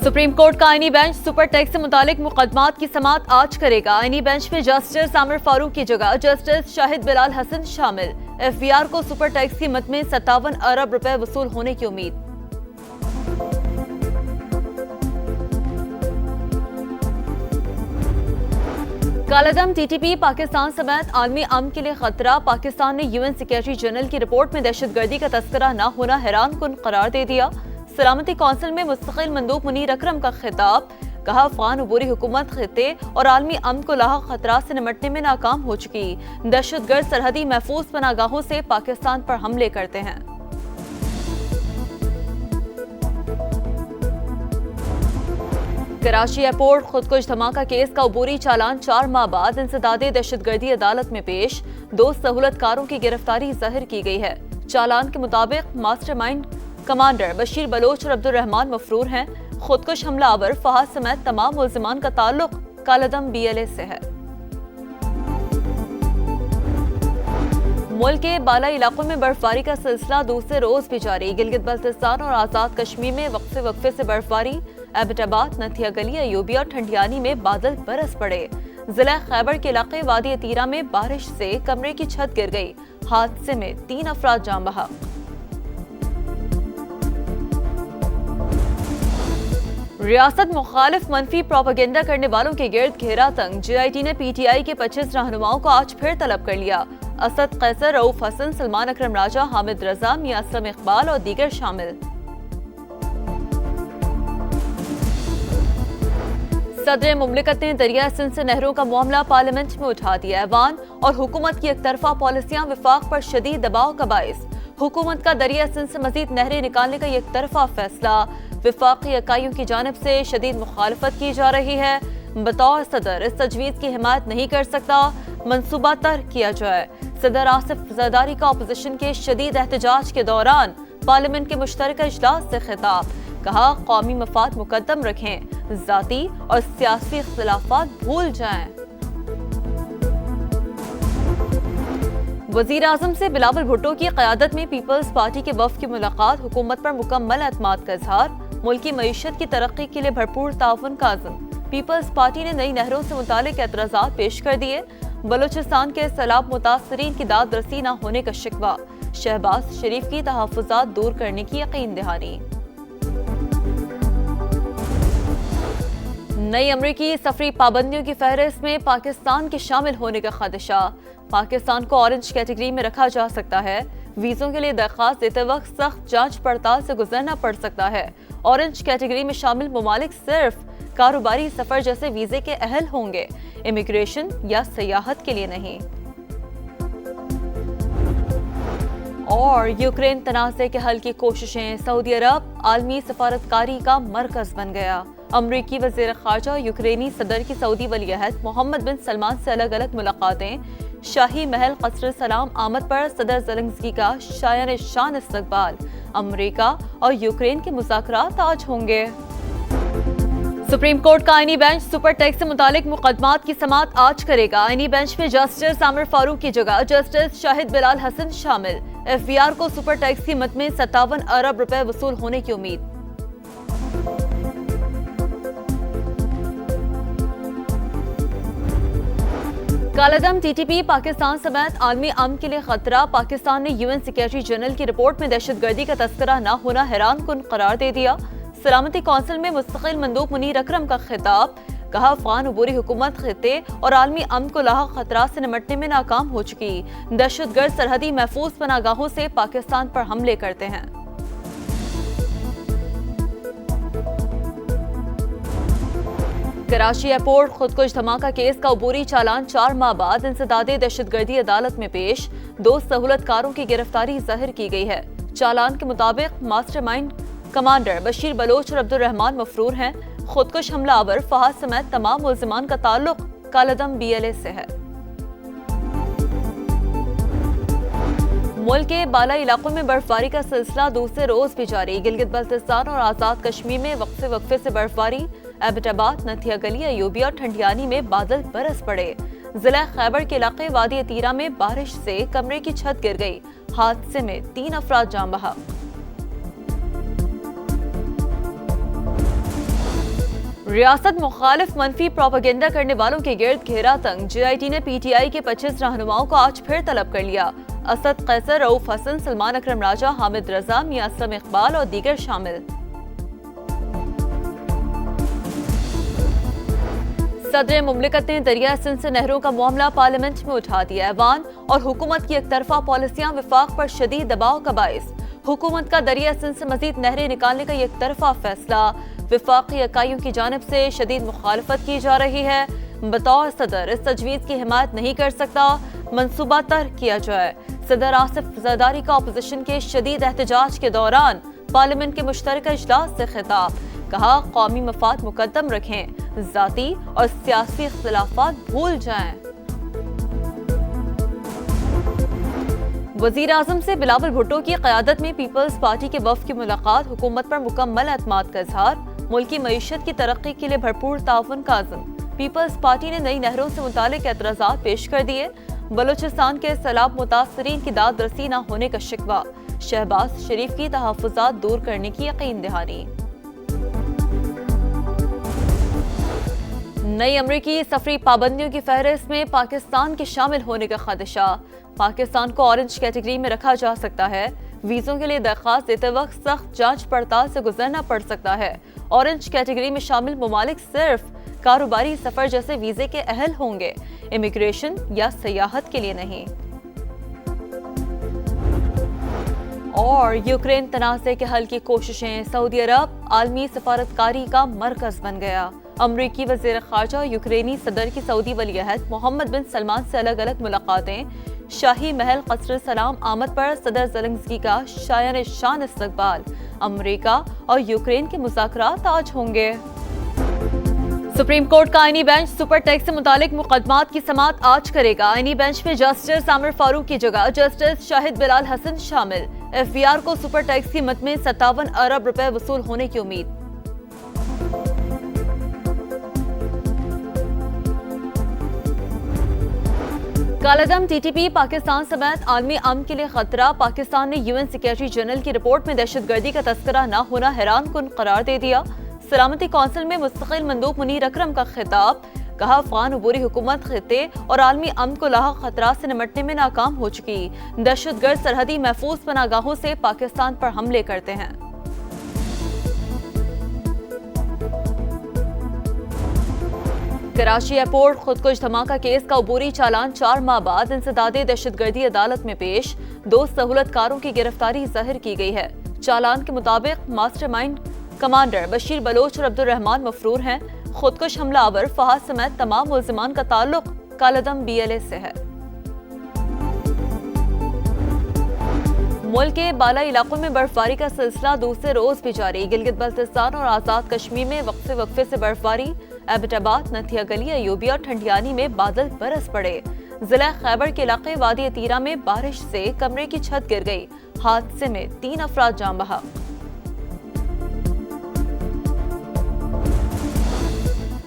Supreme court का आईनी bench super tax से मुतालिक मुकदमात की समाअत आज करेगा। आईनी बेंच में जस्टिस आमिर फारूक की जगह जस्टिस शाहिद बिलाल हसन शामिल। एफबीआर को सुपर टैक्स की मद में 57 अरब रुपए वसूल होने की उम्मीद। कालादम टीटीपी पाकिस्तान समेत आलमी अमन के लिए खतरा। पाकिस्तान ने यूएन सेक्रेटरी जनरल की रिपोर्ट में दहशतगर्दी का तस्करा न होना हैरान कुन करार दे दिया। सलामती कौंसिल में मुस्तकिल मंदूब मुनीर अकरम का खिताब। कहा अफगान अबूरी हुकूमत खिते और आलमी अमन को लाहक खतरात से निपटने में नाकाम हो चुकी। दहशतगर्द सरहदी महफूज पनागाहों से पाकिस्तान पर हमले करते हैं। कराची एयरपोर्ट खुदकुश धमाका केस का अबूरी चालान 4 माह बाद इंसदादे दहशतगर्दी अदालत में पेश। 2 सहूलतकारों की गिरफ्तारी जाहिर की गई है। चालान के मुताबिक मास्टरमाइंड कमांडर बशीर बलोच और अब्दुल रहमान मफरूर हैं। खुदकुश हमलावर फहद समेत तमाम मुल्जिमान का ताल्लुक कालादम BLA से है। मुल्क के बाला इलाकों में बर्फबारी का सिलसिला दूसरे रोज भी जारी। गिलगित बल्तिस्तान और आजाद कश्मीर में वक्फे से बर्फबारी। एबटाबाद, नथिया गली, अयूबिया और ठंडियानी में बादल बरस पड़े। जिला खैबर के इलाके वादी अतीरा में बारिश से कमरे की छत गिर गई। हादसे में 3 अफराद जान बहक। रियासत मुखालिफ मनफी प्रोपेगेंडा करने वालों के गिर्द घेरा तंग। JIT ने PTI के 25 रहनुमाओं को आज फिर तलब कर लिया। असद कैसर, रऊफ हसन, सलमान अकरम राजा, हामिद रजा, मियां असलम इकबाल और दीगर शामिल। सदर मुमलिकत ने दरिया सिंध से नहरों का मामला पार्लियामेंट में उठा दिया। ऐवान और हुकूमत की एकतरफा पॉलिसियां विफाक पर शदीद दबाव का बाइस। हुकूमत का दरिया सिंध से मजीद नहरें निकालने का एकतरफा फैसला। विफाकी इकाइयों की जानिब से शदीद मुखालफत की जा रही है। बतौर सदर इस तजवीज़ की हिमायत नहीं कर सकता। मनसूबा तर्क किया जाए। सदर आसिफ जरदारी का अपोजिशन के शदीद एहतजाज के दौरान पार्लियामेंट के मुश्तरका इजलास से खिताब। कहा कौमी मफाद मुकद्दम रखें, जाती और सियासी इख्तिलाफात भूल जाएं। वज़ीर आज़म से बिलावल भुट्टो की क़यादत में पीपल्स पार्टी के वफ़द की मुलाकात। हुकूमत पर मुकम्मल एतमाद का इजहार। मुल्की मईशत की तरक्की के लिए भरपूर ताउन का अज़्म। पीपल्स पार्टी ने नई नहरों से मुतालिक एतराज़ात पेश कर दिए। बलूचिस्तान के सैलाब मुतासरीन की दाद रसी न होने का शिकवा। शहबाज शरीफ की तहफ़्फ़ुज़ात दूर करने की यकीन दहानी। नई अमरीकी सफरी पाबंदियों की फहरिस्त में पाकिस्तान के शामिल होने का खदशा। पाकिस्तान को ऑरेंज कैटेगरी में रखा जा सकता है। वीज़ों के लिए दरख्वास्त देते वक्त सख्त जांच पड़ताल से गुजरना पड़ सकता है। ऑरेंज कैटेगरी में शामिल ममालिक सिर्फ कारोबारी सफर जैसे वीजे के अहल होंगे, इमिग्रेशन या सियाहत के लिए नहीं। और यूक्रेन तनाज़े के हल की कोशिशें। सऊदी अरब आलमी सफारतकारी का मरकज बन गया। अमरीकी वज़ीर ख़ारजा यूक्रेनी सदर की सऊदी वलीअहद मोहम्मद बिन सलमान से अलग अलग मुलाकातें। शाही महल क़स्र सलाम आमद पर सदर ज़ेलेंस्की का शायान शान इस्तक़बाल। अमरीका और यूक्रेन के मुज़ाकरात आज होंगे। सुप्रीम कोर्ट का आईनी बेंच सुपर टैक्स से मुतालिक मुकदमात की समाअत आज करेगा। आईनी बेंच में जस्टिस आमिर फारूक की जगह जस्टिस शाहिद बिलाल हसन शामिल। एफबीआर को सुपर टैक्स की मद में 57 अरब रुपए वसूल होने की उम्मीद। कालादम टीटीपी पाकिस्तान समेत आलमी अमन के लिए खतरा। पाकिस्तान ने यूएन सेक्रेटरी जनरल की रिपोर्ट में दहशतगर्दी का तस्करा न होना हैरान कुन करार दे दिया। सलामती कौंसिल में मुस्तकिल मंदूब मुनीर अकरम का खिताब। कहा अफगान अबूरी हुकूमत खिते और आलमी अमन को लाहक खतरात से निपटने में नाकाम हो चुकी। दहशतगर्द सरहदी महफूज पनागाहों से पाकिस्तान पर हमले करते हैं। कराची एयरपोर्ट खुदकुश धमाका केस का अबूरी चालान 4 माह बाद इंसदादे दहशतगर्दी अदालत में पेश। 2 सहूलतकारों की गिरफ्तारी जाहिर की गई है। चालान के मुताबिक मास्टरमाइंड कमांडर बशीर बलोच और अब्दुल रहमान मफरूर हैं। खुदकुश हमलावर फहद समेत तमाम मुल्जिमान का ताल्लुक कालादम BLA से है। मुल्क के बाला इलाकों में बर्फबारी का सिलसिला दूसरे रोज भी जारी। गिलगित बल्तिस्तान और आजाद कश्मीर में वक्फे से बर्फबारी। एबटाबाद, नथिया गली, अयूबिया और ठंडियानी में बादल बरस पड़े। जिला खैबर के इलाके वादी अतीरा में बारिश से कमरे की छत गिर गई। हादसे में 3 अफराद जान बहक। रियासत मुखालिफ मनफी प्रोपेगेंडा करने वालों के गिर्द घेरा तंग JIT ने PTI के 25 रहनुमाओं को आज फिर तलब कर लिया। असद कैसर, रऊफ हसन, सलमान अकरम राजा, हामिद रजा, मियां असलम इकबाल और दीगर शामिल। सदर मुमलिकत ने दरिया सिंध से नहरों का मामला पार्लियामेंट में उठा दिया। ऐवान और हुकूमत की एकतरफा पॉलिसियां विफाक पर शदीद दबाव का बाइस। हुकूमत का दरिया सिंध से मजीद नहरें निकालने का एक तरफा फैसला। विफाकी इकाइयों की जानिब से शदीद मुखालफत की जा रही है। बतौर सदर इस तजवीज़ की हिमायत नहीं कर सकता, मनसूबा तर्क किया जाए। सदर आसिफ जरदारी का अपोजिशन के शदीद एहतजाज के दौरान पार्लियामेंट के मुश्तरका इजलास से खिताब। कहा, कौमी मफाद मुकद्दम रखें, ज़ाती और सियासी इख्तिलाफात भूल जाएं। वज़ीर आज़म से बिलावल भुट्टो की क़यादत में पीपल्स पार्टी के वफ़द की मुलाकात। हुकूमत पर मुकम्मल एतमाद का इजहार। मुल्की मईशत की तरक्की के लिए भरपूर ताउन का अज़्म। पीपल्स पार्टी ने नई नहरों से मुतालिक एतराज़ात पेश कर दिए। बलूचिस्तान के सैलाब मुतासरीन की दाद रसी न होने का शिकवा। शहबाज शरीफ की तहफ़्फ़ुज़ात दूर करने की यकीन दहानी। नई अमरीकी सफरी पाबंदियों की फहरिस्त में पाकिस्तान के शामिल होने का खदशा। पाकिस्तान को ऑरेंज कैटेगरी में रखा जा सकता है। वीज़ों के लिए दरख्वास्त देते वक्त सख्त जांच पड़ताल से गुजरना पड़ सकता है। ऑरेंज कैटेगरी में शामिल ममालिक सिर्फ कारोबारी सफर जैसे वीजे के अहल होंगे, इमिग्रेशन या सियाहत के लिए नहीं। और यूक्रेन तनाज़े के हल की कोशिशें, सऊदी अरब आलमी सफारतकारी का मरकज बन गया। अमरीकी वज़ीर ख़ारजा यूक्रेनी सदर की सऊदी वलीअहद मोहम्मद बिन सलमान से अलग अलग मुलाकातें। शाही महल क़स्र सलाम आमद पर सदर ज़ेलेंस्की का शायान शान इस्तक़बाल। अमरीका और यूक्रेन के मुज़ाकरात आज होंगे। सुप्रीम कोर्ट का आईनी बेंच सुपर टैक्स से मुतालिक मुकदमात की समाअत आज करेगा। आईनी बेंच में जस्टिस आमिर फारूक की जगह जस्टिस शाहिद बिलाल हसन शामिल। FBR को सुपर टैक्स की मद में 57 अरब रुपए वसूल होने की उम्मीद। कालादम TTP पाकिस्तान समेत आलमी अमन के लिए खतरा। पाकिस्तान ने UN सेक्रेटरी जनरल की रिपोर्ट में दहशतगर्दी का तस्करा न होना हैरान कुन करार दे दिया। सलामती कौंसिल में मुस्तकिल मंदूब मुनीर अकरम का खिताब। कहा, अफगान अबूरी हुकूमत खित्ते और आलमी अमन को लाहक खतरात से निमटने में नाकाम हो चुकी। दहशतगर्द सरहदी महफूज पनागाहों से पाकिस्तान पर हमले करते हैं। कराची एयरपोर्ट खुदकुश धमाका केस का अबूरी चालान 4 माह बाद इंसदादे दहशतगर्दी अदालत में पेश। 2 सहूलतकारों की गिरफ्तारी जाहिर की गई है। चालान के मुताबिक मास्टरमाइंड कमांडर बशीर बलोच और अब्दुल रहमान मफरूर हैं। खुदकुश हमलावर फहाद समेत तमाम मुल्जिमान का ताल्लुक कालादम BLA से है। मुल्क के बाला इलाकों में बर्फबारी का सिलसिला दूसरे रोज भी जारी। गिलगित बल्तिस्तान और आजाद कश्मीर में वक्फे से बर्फबारी। एबटाबाद, नथिया गली, अयूबिया और ठंडियानी में बादल बरस पड़े। जिला खैबर के इलाके वादी तीरा में बारिश से कमरे की छत गिर गई। हादसे में 3 अफराद जान बहक।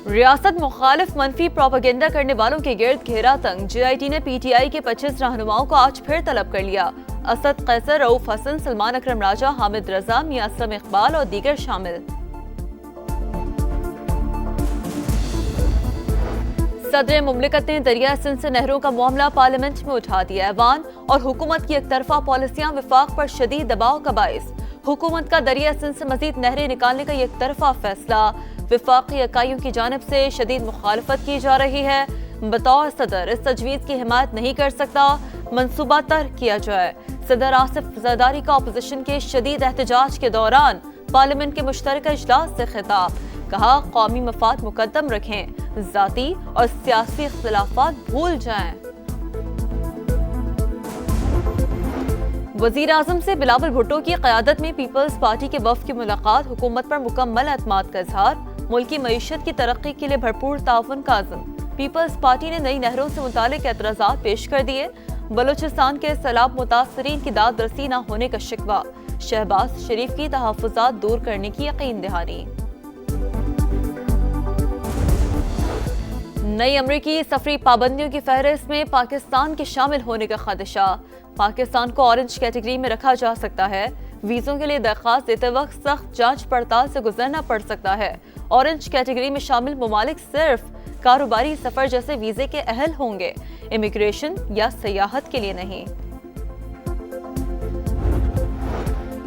रियासत मुखालिफ मनफी प्रोपेगेंडा करने वालों के गिर्द घेरा तंग। JIT ने PTI के 25 रहनुमाओं को आज फिर तलब कर लिया। असद कैसर, रऊफ हसन, सलमान अकरम राजा, हामिद रजा, मियां असलम इकबाल और दीगर शामिल। सदर मुमलिकत ने दरिया सिंध से नहरों का मामला पार्लियामेंट में उठा दिया। ऐवान और हुकूमत की एकतरफा पॉलिसियां विफाक पर शदीद दबाव का बाइस। हुकूमत का दरिया सिंध से मजीद नहरें निकालने का एक तरफा फैसला। विफाकी इकाइयों की जानिब से शदीद मुखालफत की जा रही है। बतौर सदर इस तजवीज़ की हिमायत नहीं कर सकता, मनसूबा तर्क किया जाए। सदर आसिफ जरदारी का अपोजिशन के शदीद एहतजाज के दौरान पार्लियामेंट के मुश्तरका इजलास से खिताब। कहा, कौमी मफाद मुकद्दम रखें, ज़ाती और सियासी इख्तिलाफात भूल जाएं। वज़ीर आज़म से बिलावल भुट्टो की क़यादत में पीपल्स पार्टी के वफ़द की मुलाकात। हुकूमत पर मुकम्मल एतमाद का इजहार। मुल्की मईशत की तरक्की के लिए भरपूर ताउन का अज़्म। पीपल्स पार्टी ने नई नहरों से मुतालिक एतराज़ात पेश कर दिए। बलूचिस्तान के सैलाब मुतासरीन की दाद रसी न होने का शिकवा। शहबाज शरीफ की तहफ़्फ़ुज़ात दूर करने की यकीन दहानी। नई अमरीकी सफरी पाबंदियों की फहरिस्त में पाकिस्तान के शामिल होने का खदशा। पाकिस्तान को ऑरेंज कैटेगरी में रखा जा सकता है। ویزوں کے لیے درخواست دیتے وقت سخت جانچ پڑتال سے گزرنا پڑ سکتا ہے۔ اورنج کیٹیگری میں شامل ممالک صرف کاروباری سفر جیسے ویزے کے اہل ہوں گے، امیگریشن یا سیاحت کے لیے نہیں۔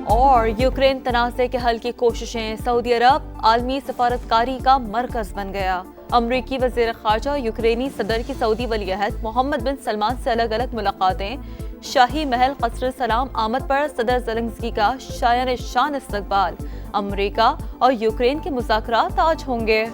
اور یوکرین تنازع کے حل کی کوششیں، سعودی عرب عالمی سفارتکاری کا مرکز بن گیا۔ امریکی وزیر خارجہ یوکرینی صدر کی سعودی ولی عہد محمد بن سلمان سے الگ الگ ملاقاتیں، شاہی محل قصر سلام آمد پر صدر زیلنسکی کا شایان شان استقبال، امریکہ اور یوکرین کے مذاکرات آج ہوں گے۔